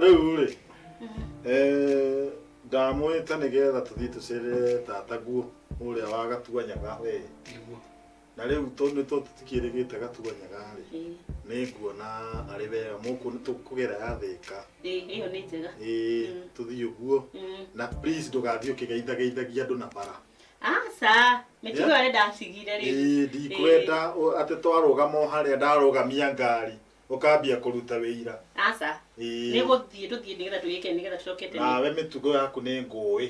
Rĩu rĩ. Ndamwĩta nĩgetha tũthiĩ tũcere tata guo ũrĩa wa Gatuanyaga we. Na rĩu nĩ tũtikĩrĩgĩte Gatuanyaga rĩ. Nĩ nguona arĩ wega mũkũ nĩ tũkũgera yathĩka. Iyo nĩ njega. Tũthiĩ ũguo. Na please ndũgathiĩ ũkĩgeithageithagia andũ na bara. Asa, mĩtugo arĩ ndacigire rĩu. Ndikwenda atĩ twarũgama harĩa ndarũgamia ngari. Ukambia kuruta wĩira. Asa. Nĩ gũthiĩ tũthiĩ nĩgetha tũgĩke nĩgetha tũcokete. Nawe mĩtugo yaku nĩ ngũĩ.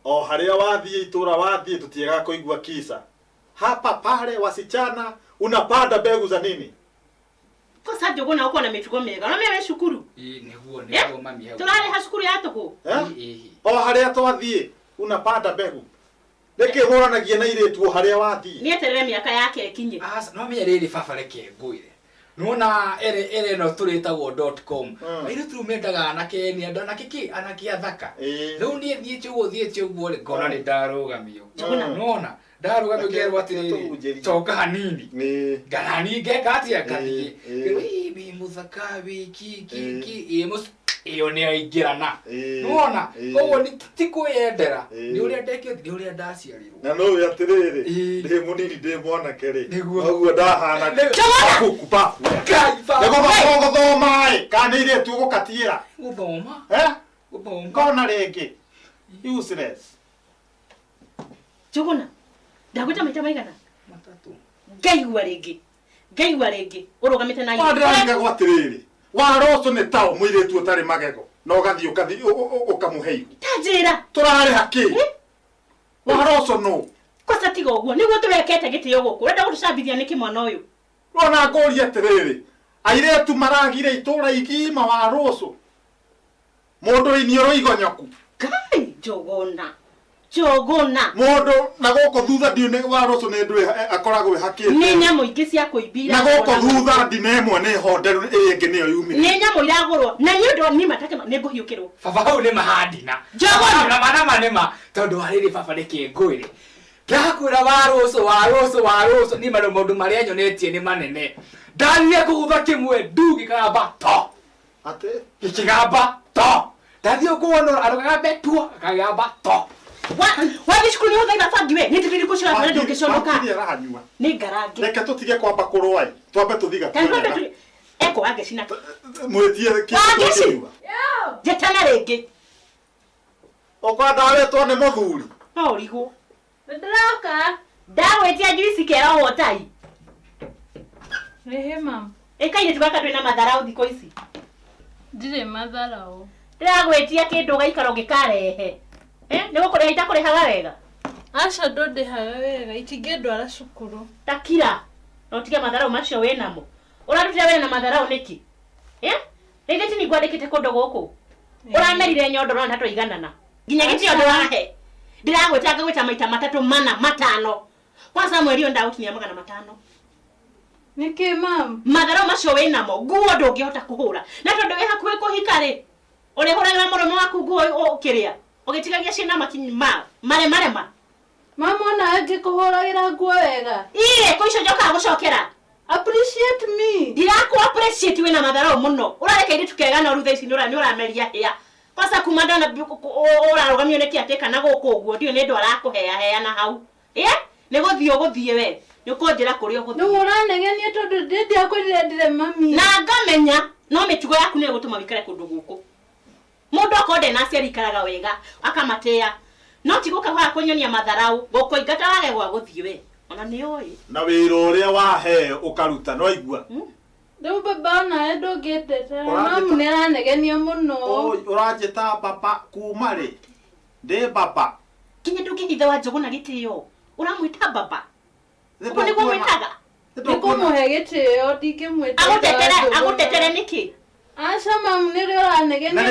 O harĩa wathiĩ itũra wathiĩ tũtiega kũigua kisa. Hapa pale wasichana unapanda mbegu za nini? Kwa sababu Njuguna uko na mĩtugo mĩega. No mĩwe cukuru. Nĩguo mami hau. Tũrarĩ ha cukuru ya tũkũ. O harĩa twathiĩ unapanda mbegu. Reke hũranagia na iretuo harĩa wathiĩ. Niĩ terere mĩaka yake kinye. Asa no mĩere rĩrĩ baba reke ngũire. Nona ere no turetagwo.com. Iru tumendaga anake ni andũ anake athaka. Rĩu niĩ thiĩte ũguo rĩ ngona nĩ ndarũgamio. Nona ndarũgamio ngerwo atĩrĩrĩ coka hanini. Ngarani ngekatia ngathiĩ. Wĩ mũthaka wiki iyo nĩ aingĩrana. Nona koguo nĩ tikwendera. Nĩ ũrĩa ndekio nĩ ũrĩa ndaciarirwo. Na no we atĩrĩrĩ ndĩ mũnini ndĩ mwanake rĩ. Ũguo ndahana kukupa. Nĩguo gũthoma kana iretu gũkatiĩra. Gũthoma. Gũthoma. Kona rĩngĩ. Useless. Njuguna. Ndagwĩta maita maigana? Matatũ. Ngaigua rĩngĩ. Ũrũgamĩte na irio. Ndĩranga gwatĩrĩrĩ. Waroco nĩ tao mũiretu ũtarĩ magego. No gathiĩ ũkamũhe irio. Tanjĩra. Tũrarĩ hakĩ. Waroco no. Kosa tiga ũguo. Nĩguo tũrekete gĩtĩo gũkũ. Ũrenda gũtũcambithia nĩkĩ mwana ũyũ? Rona ngũria atĩrĩrĩ. Airetu maragire itũra igima waroco. Mũndũ iniũrũ igonyoku. Kai Njuguna. Mũndũ na gũkũ thutha nĩ waroco nĩ ndũ akoragwo hakĩte. Nĩ nyamũ ingĩ cia kũimbira. Na gũkũ thutha ndine ĩmwe nĩ honderu ĩrĩa ĩngĩ nĩyo yumire. Nĩ nyamũ iragũrwo. Na nĩ ũndũ ni matake nĩ ngũhiũkĩrwo. Baba hau nĩ mahandina. Njuguna manema tondũ harĩrĩ baba reke ngũire. Ndakwĩra waroco ni maũndũ marĩa nyonetie nĩ manene. Ndanire kũgũtha kĩmwe ndu gĩkagamba to. Ate gĩkagamba to. Ndathiĩ kuona arogaga betua gĩkagamba to. Wathi cukuru nĩ ũthaira bangi we. Nĩ ndĩrĩ kũcira na ndũngĩconoka. Nĩ ngarange. Reke tũtige kwamba kũrũa. Twambe tũthiĩ Gatuanyaga. Eko wange cina. Mwĩtie kĩndũ. Jetana rĩngĩ. Ũkwenda wetwo nĩ mũthuri. No ũrigwo. Ndĩroka. Ndagwĩtia juice kero wotai. Rehe mam. Ĩkaire tugaka twĩna matharau thikũ ici. Ndirĩ matharau. Ndĩragwĩtia kĩndũ gaikaro gĩkarehe. Nĩ gũkũrĩha itakũrĩhaga wega. Aca ndũndĩhaga wega itingĩndwara cukuru. Takira. No tige matharau macio wĩ namo. Ũrarutire wĩra na matharau nĩki? Rĩngĩ tini ngwandĩkĩte kũndũ gũkũ. Ũramerire nyondo no ntatũ iganana. Nginya gĩtio ndũrahe. Ndĩragwĩta ngagwĩta maita matatũ mana matano. Kwanza mweri ndagũkinyia 500. Nĩkĩ mam? Matharau macio wĩ namo. Nguo ndũngĩhota kũhũra. Na tondũ wĩ hakuhĩ kũhika rĩ. Ũrĩhũragĩra mũrũme waku nguo ũkĩrĩa. Ũgĩtigagia ciana makinyi marema. Mama na angĩkũhũragĩra nguo wega. Kũico njokaga gũcokera. Appreciate me. Ndiraku appreciate wĩna matharau mũno. Ũrareka iritũ kega na rutha ici nĩ ũrameria hĩa. Kwanza kuma ndona ũrarũgamio nĩ kĩatĩ kana gũkũ ũguo ndio nĩ ndwara kũhea na hau. Nĩ gũthiĩ we. Nĩ kũnjĩra kũrĩa ũgũthiĩ. Nĩ ũranegenia tondũ ndiakwĩrire ndire mami. Na ngamenya no mĩtugo yaku nĩ gũtũma wikare kũndũ gũkũ. Mũndũ akonde na aciari ikaraga wega akamatĩa. No ti gũkaga kũnyonia matharau gũkũ ingata wage gwa gũthiĩ we. Ona nĩ oĩ. Na wĩra ũrĩa waheo ũkaruta no igua. Rĩu baba na ndũngĩndete. Mamu nĩ aranegenia mũno. Ũranjĩta baba kuma rĩ. Ndĩ baba. Kinya ndũngĩhitha wa Njuguna gĩtĩo. Ũramwĩta baba. Ũguo nĩguo mwĩtaga. Nĩkũmũhe gĩtĩo ndingĩmwĩta. Agũtetere nĩkĩ? Aca mamu nĩrĩ ũranegenia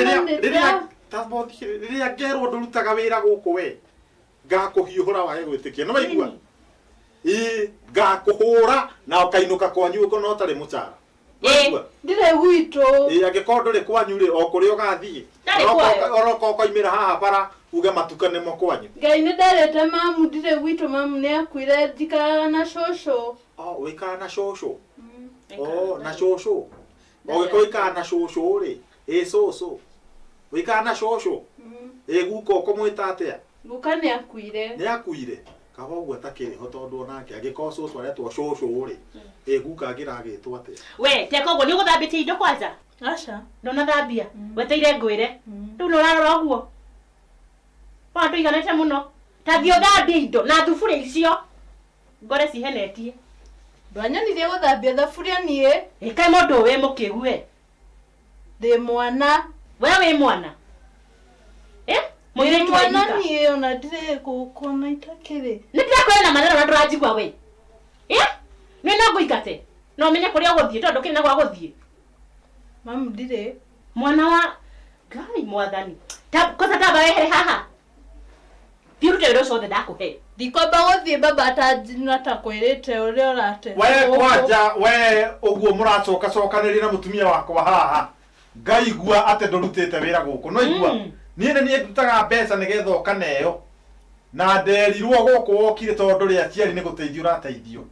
rĩrĩa ngerwo ndũrutaga wĩra gũkũ we. Ngakũhiũhũra wage gwĩtĩkia. Nĩ waigua? Ngakũhũra na ũkainũka kwanyu ũkona ũtarĩ mũcara. Ndirĩ gwitũ. Angĩkorwo ndũrĩ kwanyu rĩ o kũrĩa ũgathiĩ. Oroka ũkoimĩra haha bara uge matukane mo kwanyu. Ngai nĩ nderete mamu ndirĩ gwitũ mamu nĩ akuire njikaraga na cũcũ. Wĩikara na cũcũ. Na cũcũ. Ũgĩkorwo ikara na cũcũ rĩ Cucu wikana cũcũ guka ũkũmwĩta atĩa? Guka nĩ akuire. Nĩ akuire kaba ũguo atakĩrĩho tondũ onake angĩkorwo cũcũ aretwo cũcũ rĩ guka angĩragĩtwo atĩa? We teka ũguo nĩ ũgũthambĩtie indo kwanza? Aca Ndonathambia weteire ngwĩre rĩu nĩ ũrarora ũguo andũ iganĩte mũno ta thiĩ ũthambie indo na thuburia icio ngore cihenetie. Ndwanyonirie gũthambia thaburia niĩ? Kaĩ mũndũ wĩ mũkĩgu we? Ndĩ mwana. We wĩ mwana? Ndĩ mwana niĩ ona ndirĩ gũkũ na itakĩrĩ. Nĩndĩrakwĩra na maneno na ndũranjigua we. Nĩ no ngũikate no menye kũrĩa ũgũthiĩ tondũ ndũkĩrĩ na gwa gũthiĩ. Mamu ndirĩ. Mwana wa Ngai mwathani. Kwanza tamba wehere haha. Thiũrute wĩra ũcio wothe ndakũhe. Ndikwamba gũthiĩ baba atanjina ta kwĩrĩte ũrĩa ũrate. We kwanja we ũguo mũracokanĩria na mũtumia wakwa haha. Ngaigua atĩ ndũrutĩte wĩra gũkũ. No igua niĩ nĩ ndutaga mbeca nĩgetha ũkaneo na nderirwo gũkũ wokire tondũ rĩa aciari nĩ gũteithio ũrateithio.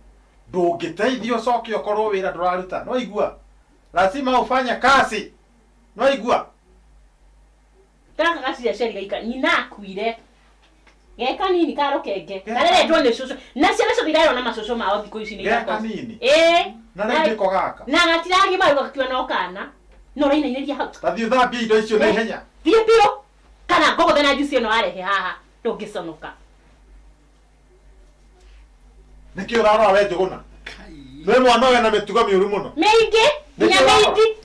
Ndũngĩteithio coke ũkorwo wĩra ndũraruta. No igua lazima ufanye kazi. No igua Ndaka kazi ya ciari gaika nyina akuire. Geka nini karokenge. Kareretwo nĩ cũcũ. Na ciana cio irarwo na macũcũ mao thikũ ici nĩ geka nini. Na rĩngĩ ko gaka. Na gatiragi maruga gakiwa no kana. No rainainĩria hau. Tathiĩ thambia indo icio nĩ henya. Thiĩ biũ. Kana ngogothe na juice ĩno arehe haha. Ndũngĩconoka. Nĩkĩ ũrarora we Njũgũna? Nĩ mwana ũyũ na mĩtugo mĩũru mũno. Mĩingĩ. Nginya mĩingĩ.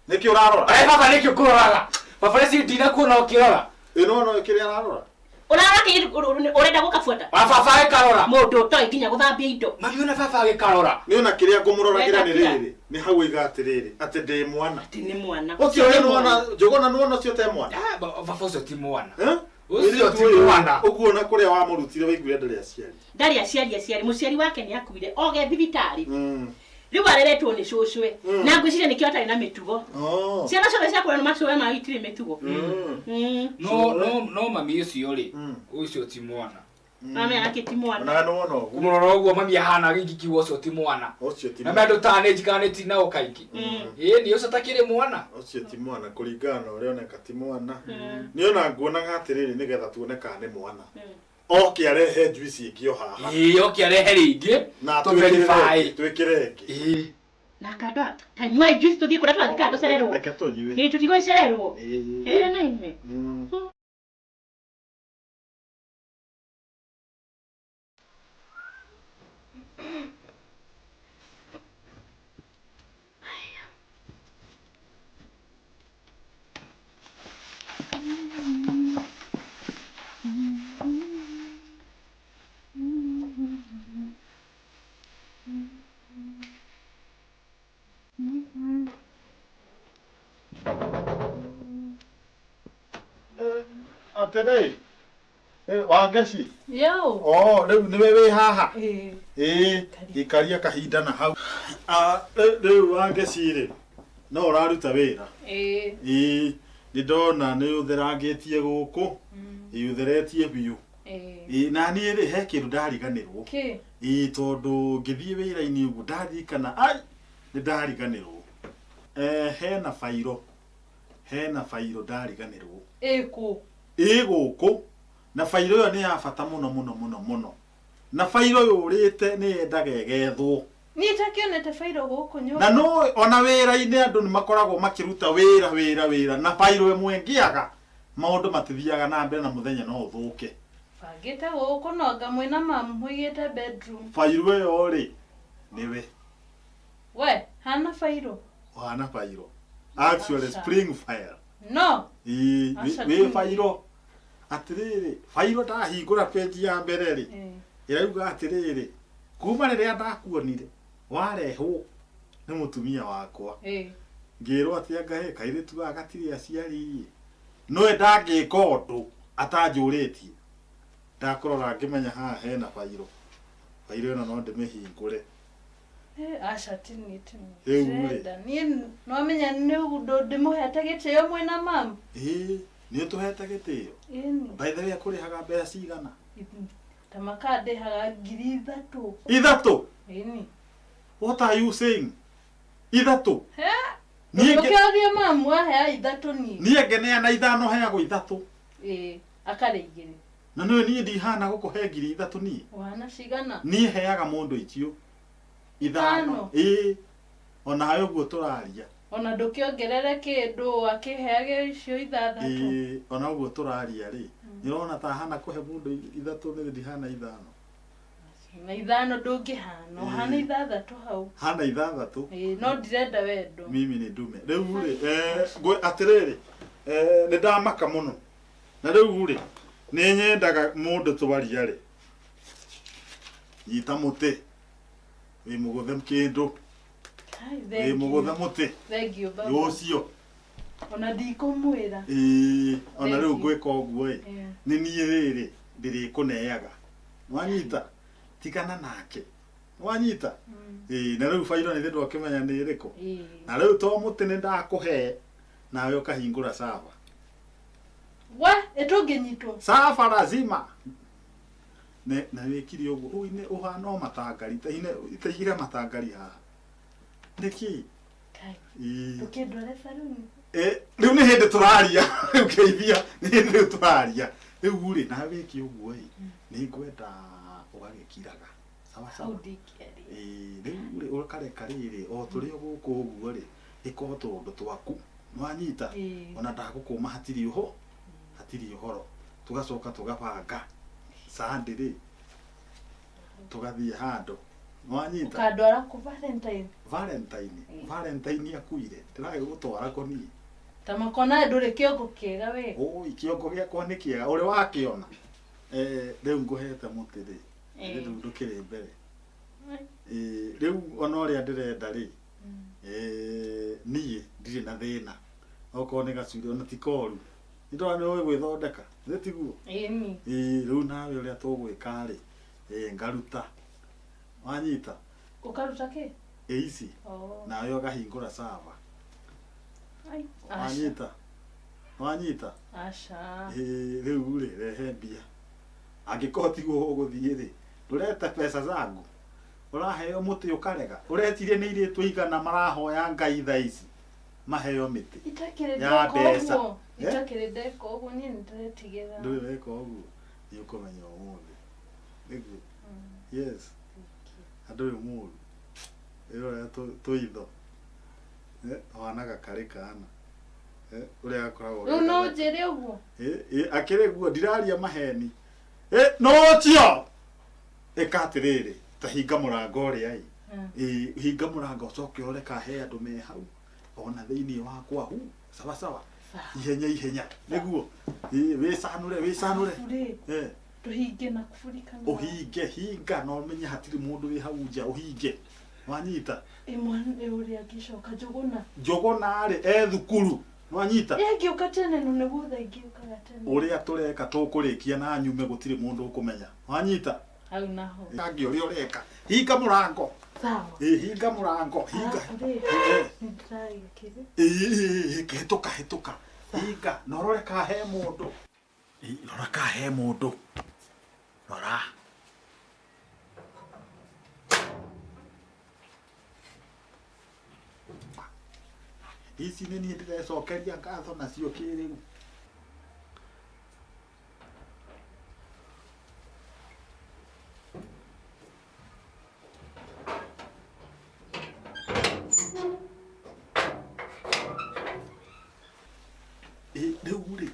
Nĩkĩ ũrarora? Baba nĩkĩ ũkũroraga? Baba nĩ ndina kuona ũkĩrora. Ĩno no kĩrĩa ararora. Ũrarora kĩ ũrenda gũkabuata? Baba agĩkarora. Mũndũ ũtoĩ nginya gũthambia indo. Mami ona baba agĩkarora. Nĩ ona kĩrĩa ngũmũroragĩra nĩ rĩrĩ. Nĩ hau iga atĩrĩrĩ atĩ ndĩ mwana. Atĩ nĩ mwana. Ũcio nĩ mwana Njũgũna nĩ wona ũcio te mwana. Baba ũcio ti mwana. Ũcio ti mwana. Ũguo na kũrĩa wamũrutire waiguire ndarĩ aciari. Ndarĩ aciari mũciari wake nĩ akuire oge thibitarĩ. Rĩu areretwo nĩ cũcũwe na ngwĩciria nĩkĩo atarĩ na mĩtugo. Ciana ciothe ciakũra nĩ macũwe magĩtirĩ mĩtugo. No mami ũcio rĩ ũcio ti mwana. Mami anake ti mwana. Na no no. Kumũrora ũguo mami ahana gĩkĩ kiugo ũcio ti mwana. Ũcio ti Na mwana. mendũ ta nĩ njikanĩti nao kaingĩ. Nĩ ũcio takĩrĩ mwana. Ũcio ti mwana kũringana na ũrĩa oneka ti mwana. Nĩ ona nguonaga atĩrĩrĩ nĩgetha tuone kana nĩ mwana. Oke arehe juice ingĩ o haha. Oke arehe rĩngĩ. Na verify. Twĩkĩre ĩngĩ. Na kandwa tanyua juice tũthiĩ kũrĩa twathiĩ kana tũcererwo. Reke tũnyue. Nĩ tũtigwo icererwo. Na ime. Atĩrĩ. Wangeci. Yo. Rĩu nĩwe wĩ haha. Gĩkaria kahinda na hau. Rĩu Wangeci rĩ no ũraruta wĩra. Nĩndona nĩ ũtherangĩtie gũkũ. Ũtheretie biũ. Na niĩ rĩ he kĩndũ ndariganĩrwo. Tondũ ngĩthiĩ wĩra-inĩ ũguo ndaririkana nĩ ndariganĩrwo. Hena bairo ndariganĩrwo. Gũkũ na bairo ĩyo nĩ ya bata mũno. Na bairo ũyũ ũrĩte nĩ yendaga ĩgethwo. Niĩ takĩonete bairo gũkũ nyũmba. Na no ona wĩra-inĩ andũ nĩ makoragwo makĩruta wĩra na bairo ĩmwe ngĩaga maũndũ matithiaga na mbere na mũthenya no ũthũke. Bangĩte gũkũ no ngamwe na mamu mũigĩte bedroom. Bairo ĩyo rĩ nĩwe. We hana bairo. Hana bairo. Actually spring fire. No. Wĩ bairo. Atĩrĩrĩ bairo ndahingũra page ya mbere rĩ ĩrauga atĩrĩrĩ kuma rĩrĩa ndakuonire warehwo nĩ mũtumia wakwa ngĩrwo atĩ ngahe kairĩtu gaka gatirĩ aciari nowe ndangĩka ũndũ atanjũrĩtie ndakũrora ngĩmenya haha hena bairo ĩno no ndĩmĩhingũre. Aca tinĩte niĩ no menya nĩ ũndũ ndĩmũhete gĩtĩo mwĩna mamu. Nĩ ũtũhete gĩtĩo. By the way akũrĩhaga mbeca cigana? Ta makandĩhaga 3,000. 3? What are you saying? 3? Ukĩaria mamu ahea ithatũ ni. Niĩ ngeneana ithano heagwo ithatũ. Akarĩ igĩrĩ. Na niĩ ndihana gũkũhe ngiri ithatũ niĩ. Wana cigana? Niĩ heaga mũndũ icio ithano. Ona hayo ũguo tũraria. Ona ndũkĩongerere kĩndũ akĩheage icio ithathatũ. Ona ũguo tũraria rĩ. Nĩũrona ta hana kũhe mũndũ ithatũ nĩ ndihana ithano. Na ithano ndũngĩhana, hana ithathatũ hau. Hana ithathatũ? No ndirenda wendo. Mimi nĩ ndume. Rĩu rĩ, atĩrĩrĩ, nĩ ndamaka mũno. Na rĩu rĩ, nĩ nyendaga mũndũ tũbaria rĩ. Nyita mũtĩ. Wĩ mũgũthe kĩndũ. Wĩ mũgũthe mũtĩ. Thengio baba. Rũciũ. Ona ndikũmwĩra. Ona rĩu ngwĩka ũguo ĩ. Nĩ niĩ rĩrĩ ndĩrĩkũneaga. Wanyita? Tigana nake. Wanyita? Na rĩu bairo nĩ thĩndũ akĩmenya nĩ ĩrĩkũ. Na rĩu to mũtĩ nĩ ndakũhe nawe ũkahingũra sava. Ĩtũngĩnyitwo. Sava lazima. Na wĩkire ũguo. Nĩ ũhana o matangari. Itaigire matangari haha. Nĩkĩ? Ũkĩndware saruni. Rĩu nĩ hĩndĩ tũraria. Rĩu kĩithia nĩ hĩndĩ tũraria. Rĩu rĩ na wĩki ũguo ĩ. Nĩ ngwenda ũgagĩkiraga. Sawa sawa. Rĩu rĩ ũkareka rĩrĩ o tũrĩ gũkũ ũguo rĩ. Ĩko tũndũ twaku. Nwanyita. Ona ndagũkũma hatirĩ ũho. Hatirĩ ũhoro. Tugacoka tugabanga. Sande rĩ. Tugathiĩ handũ. Nwanyita. Ukandwara ku Valentine. Valentine akuire. Ndĩrage gũtwara koni. Tamakona ndũrĩ kĩongo kĩega we. Kĩongo gĩakwa nĩ kĩega. Ũrĩ wakĩona. Rĩu ngũhete mũtĩ rĩ. Rĩu ndũkĩrĩ mbere. Rĩu ona ũrĩa ndĩrenda rĩ. Niĩ ndirĩ na thĩna. Okorwo nĩ gacuri ona ti koru. Nĩndora nĩ gwĩthondeka. Nĩ tiguo? Rĩu nawe ũrĩa tũgwĩka rĩ. Ngaruta. Wanyita? Ũkaruta kĩ? Ici. Nawe ũkahingũra sava. Wanyita? Aca. Rĩu rĩ rehe mbia. Angĩkorwo tiguo ũgũthiĩ rĩ. Ndũrete pesa zangu. Ũraheo mũtĩ ũkarega. Ũretirie nĩ irĩtũ igana marahoya Ngai thaa ici. Maheo mĩtĩ. Ya mbeca. Itakĩrĩ ndeka ũguo niĩ nĩndĩretigĩra. Ndũrĩ weka ũguo. Nĩ ũkũmenya ũmũthĩ. Nĩguo. Yes. Andũ nĩ mũru. Ĩrora tũitho. Wanaga karĩ kana. Ũrĩa akoragwo. Rĩu no njĩre ũguo. Akĩrĩ guo ndiraria maheni. No tio. Ĩka atĩrĩrĩ. Ta hinga mũrango ũrĩa hinga mũrango ũcoke ũreka he andũ me hau. Ona thĩinĩ wakwa hu. Sawa sawa. Ihenya. Nĩguo. Wĩcanũre. Tũhinge na kũburikana. Ũhinge, hinga no menye hatirĩ mũndũ wĩ hau nja ũhinge. Wanyita? Mwana ũrĩa angĩcoka Njogona rĩ thukuru. Wanyita? Ngĩũka tene no nĩguo thaa ingĩ ũkaga tene. Ũrĩa tũreka tũkũrĩkia na nyume gũtirĩ mũndũ ũkũmenya. Wanyita? Hau naho. Ngĩ ũrĩa ũreka. Hinga mũrango. Sawa. Hinga mũrango. Hinga. Hĩtũka. Hinga. Norore kahe mũndũ. Rora kahe mũndũ. Rora. Ici nĩ niĩ ndĩrecokeria ngatho nacio kĩrĩu. Rĩu rĩ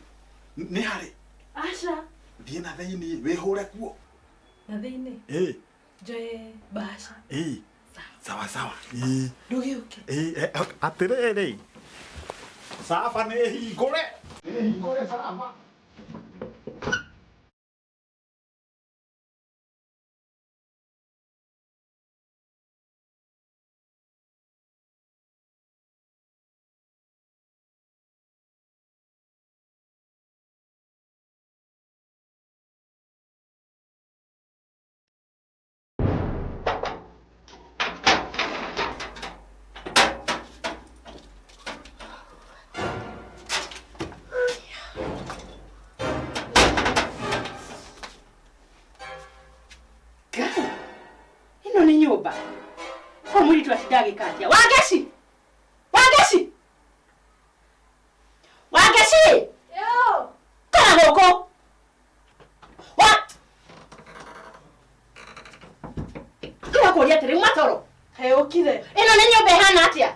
nĩ harĩ. Aca. Thiĩ na thĩinĩ wĩhũre kuo. Na thĩinĩ? Njoe mbaca. Sawa. Ndũgĩũke. Atĩrĩrĩ. Sava nĩ hingũre. Sava. Nyũmba. Kwa mwili tu atidage katia. Wageci! atiri matoro he ukire ino ni nyumba hana atia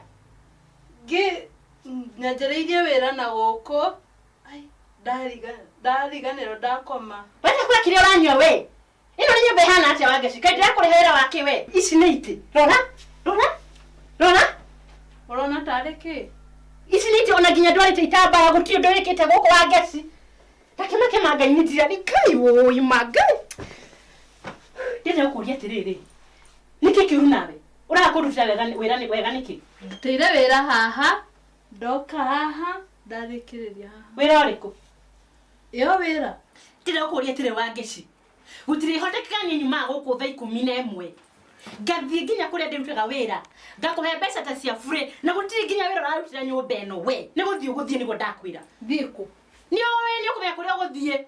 nyanjereirie wira na guko ai ndariganiro ndakoma wete kwa kire uranywa we ino ni nyumba hana atia Wangeci kaje akurihe wira wake we ici ni iti rora urona tariki ici ni iti ona ginya ndwarite itambaya gutio ndorikite guku Wangeci takimake mangai ndira ni kai woi mangai ndire kuria tiriri niki kiuru nawe urakuruta wega niki ndutire wira haha ndoka haha ndarikiriria haha wira uriku iyo wira ndire kuria tire Wangeci gutire hotekani nyuma guku thaa 11 ngathie nginya kuria ndirutaga wira ngakuhe mbeca ta cia free na gutire nginya wira urarutira nyumba eno we ni guthie nigo ndakwira thiku ni owe ni ukubya kuria guthie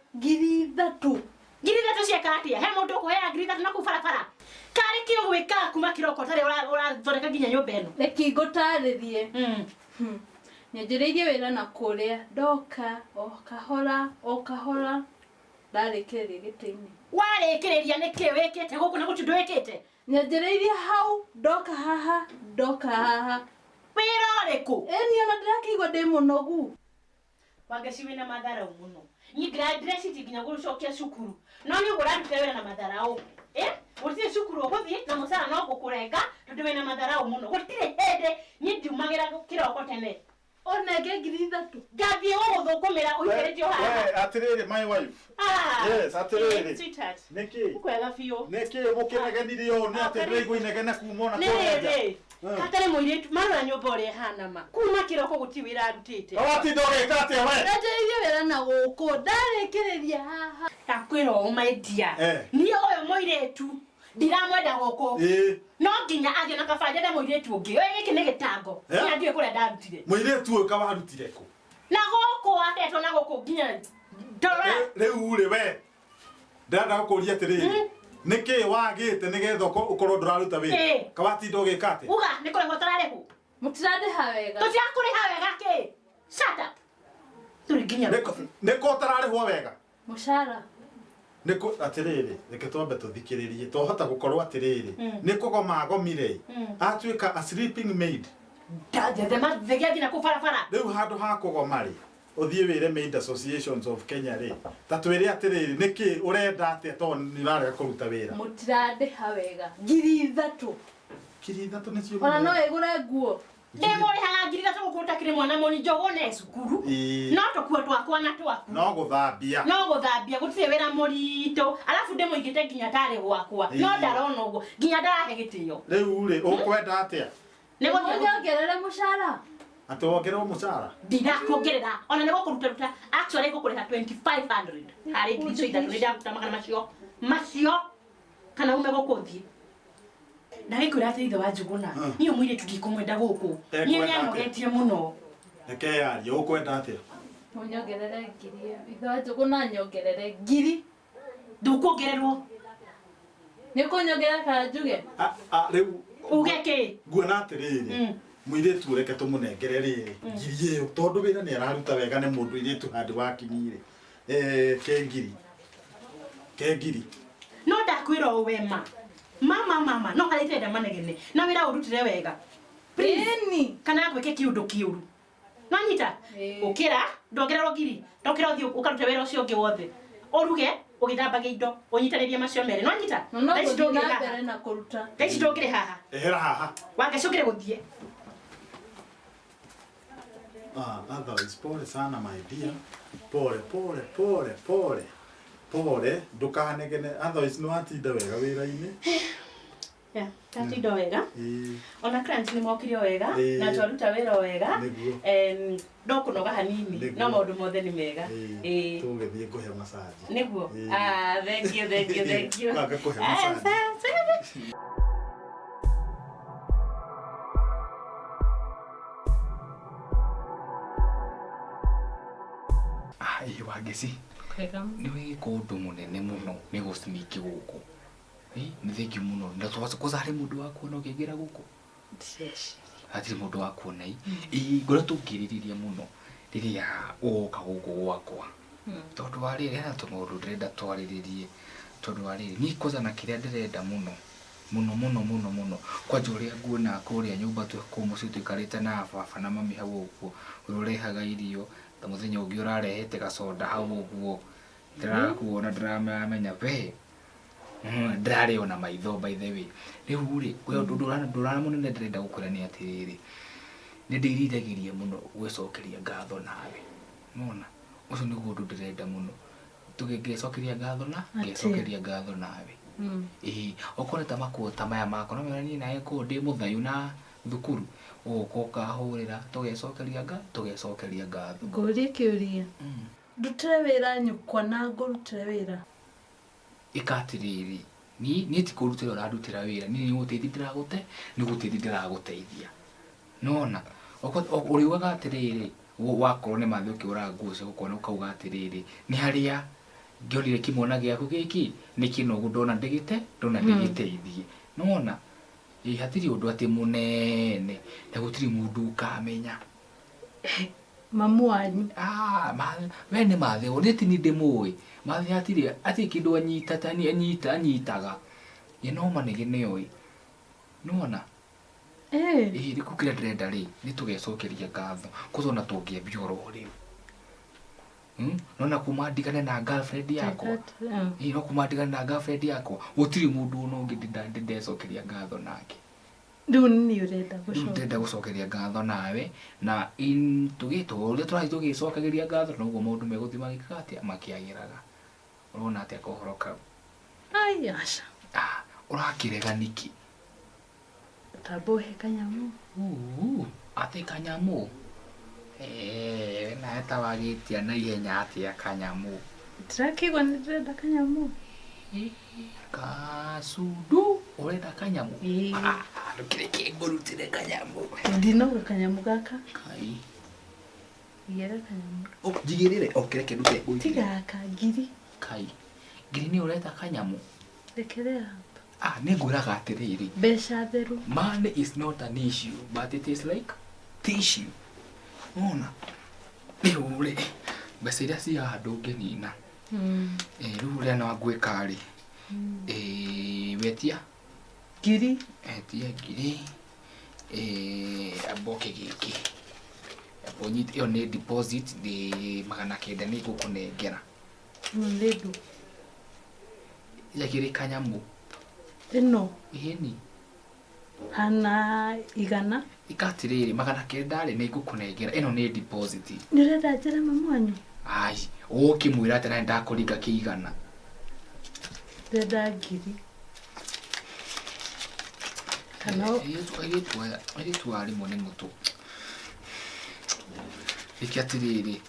3,000 cia katia he mundu kuhea 3,000 na kufarafara kari kio gwika kuma kiroko tare urathondeka nginya nyumba eno reki ngutaririe nyanjereirie wira na kuria ndoka o kahora ndarikiriria gitini warikiriria niki wikite guku na gutindu wikite nyanjereirie hau ndoka haha wira uriku eni ona ndirakiigua ndi munogu Wangeci wina matharau muno ni graduate nginya gucokia cukuru no ni ugurarute wira na matharau gutire cukuru uguthie na musara no gukurenga tondu wina matharau muno gutire hende ni ndiumagira kiroko tene onege 3,000 ngathie guguthukumira uikiritio haha atiriri my wife yes atiriri sweetheart niki ukwega biu niki mukinegenire yo ni atiriri guinegena kumona koreja katare muiretu marora nyumba uri hana ma kuma kiroko guti wira arutite awati ndoge kate we nyanjereirie wira na guku ndarikiriria haha takwira o my dear ni oyo muiretu ndiramwenda guku no nginya athio na kabanja nda muiretu ungi oyo giki ni gitango ni andie kuria ndarutire muiretu uyo kawarutire ku na guku ateto na guku nginya ndora riu ri we ndanda gukuria atiriri niki wagite nigetha ukorwo nduraruta wira kawati ndoge kate uga ni kore gotarare ku mutiradiha wega tutakuriha wega ki shut up turi nginya niko tararihwo wega mushara niko atiriri reke twambe tuthikiririe tohota gukorwo atiriri niko gomagomire atuika a sleeping maid ndaje ma vegeti na kufarafara riu handu ha kugomari uthie wire maid associations of Kenya ri tatwire atiriri niki urenda atia to nirarega kuruta wira mutiradiha wega 3,000 3,000 nicio ona no igure nguo ndemore hangirira tukuruta kiri mwana moni jogone cukuru no tukua twakwa na twaku no guthambia gutire wira murito alafu ndemo igite nginya tare gwakwa no ndarona ugo nginya ndarahe gitio riu ri ukwenda atia nego nyongerere mushara atuongerwo mucara ndirakuongerera ona nego kuruta actually gukuriha 2,500 hari ngicho itakwenda kutamaka macio kana ume gukuthie na ikura ati ithe wa Njuguna niyo mwire tudikumwenda guku niyo nyamugetie muno eke yari ukwenda atia munyongerere ngiri ithe wa Njuguna nyongerere ngiri ndukuongererwo nikunyongerera kana njuge riu ugeke nguona atiriri muiretu reke tumunengere riri ngiri iyo tondu wira ni araruta wega ni mundu iretu handi wakinyire kengiri no ndakwira wema mama no harite manegene na wira urutire wega Eni kana gwike kiundu kiuru no nyita ukira ndongerero ngiri ndokira uthio ukaruta wira ucio ungi wothe oruge ugithambaga indo unyitanirie macio mere no nyita ndeci ndongere na kuruta ndeci ndongere haha ehera haha wangecukire guthie otherwise pole sana my dear pole ndukanegene otherwise no atinda wega wira-ini tatindo wega ona client ni mokire wega na twaruta wira wega no kunoga hanini no maundu mothe ni mega tugithie nguhe massage niguo thank you kanga kuhe massage Wangeci ni wiko undu munene muno ni gusniki guku ni thengi muno na twaza kuzari mundu waku no kegera guku ati mundu waku nai ngora tungiririria muno riria uka guku gwakwa tondu warire na tumundu ndirenda twariririe tondu warire ni koza na kiria ndirenda muno muno kwa juria nguona kuria nyumba tu kumuci tuikarite na baba na mami hau uguo urehaga irio ta muthenya ungi urarehete gacoda hau uguo ndirakuona ndiramenya we ndrare ona maitho by the way riu ri we ndurana munene ndirenda gukwira ni atiriri nindiriragiria muno gwicokeria ngatho nawe nona ucio niguo ndu ndirenda muno tugecokeria ngatho na ngecokeria ngatho nawe okoreta makuota maya mako no mera ni nae ko ndi muthayu na thukuru ukoka hurira tugecokeria ngatho ngurie kiuria ndutire wira nyukwa na ngurutire wira ikatiriri ni ti kurutira urarutira wira ni guteithia ndiragute ni guteithia ndiraguteithia nona uriugaga atiriri wakorwo ni mathuki urangucia gukona ukauga atiriri ni haria ngionire kimona giaku giki ni kinogu ndona ndigiteithie nona hatiri undu ati munene na gutiri mundu ukamenya mamu wanyu we ni mathe uriti ni ndimui mathe hatiri ati kindu anyitaga no manege nioi nona riku kira ndirenda ri ni tugecokeria ngatho kuzona tungiambia oro riu nona kumandigane na girlfriend yako no kumandigane na girlfriend yako gutiri mundu uno ungi ndecokeria ngatho nake riu ni urenda gucokeria ngatho nawe na tugito uri turathi tugicokeria ngatho noguo maundu meguthi magikaga atia makiagiraga urona atia kohoroka asha urakirega niki tabohe kanyamu ati kanyamu na eta wagitia na ihenya atia kanyamu ndrakigwa ni ndenda kanyamu kasudu urenda kanyamu ndukireke ngurutire kanyamu ndinoga kanyamu gaka kai yera kanyamu jigirire kireke ndute tiga ngiri kai ngiri ni urenda kanyamu rekerea ninguraga atiriri besha theru money is not an issue but it is like tissue ona riu ri mbeca iria cia handu ngenina riu ria no ngwika ri wetia ngiri etia ngiri aboke giki abonyit iyo ni deposit ni 900 ni gukunengera ndedu yakiri kanyamu ino iheni hana igana ikatiriri 900 ni gukunengera ino ni deposit nirenda njira mamu wanyu ukimwira ati na ndakuringa kiigana ndenda ngiri kana ayitwari mone mutu ikiatiriri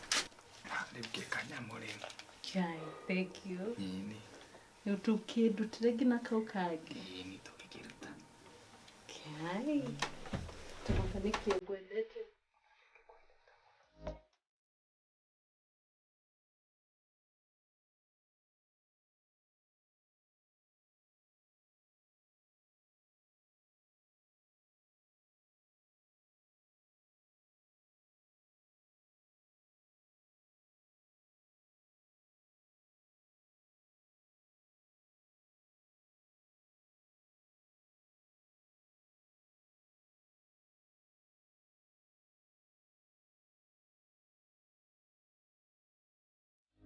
ribke kanyamu ri kai thank you ni utukindu tiregina kau kangi ni tukikiruta kai tukanikie gwendete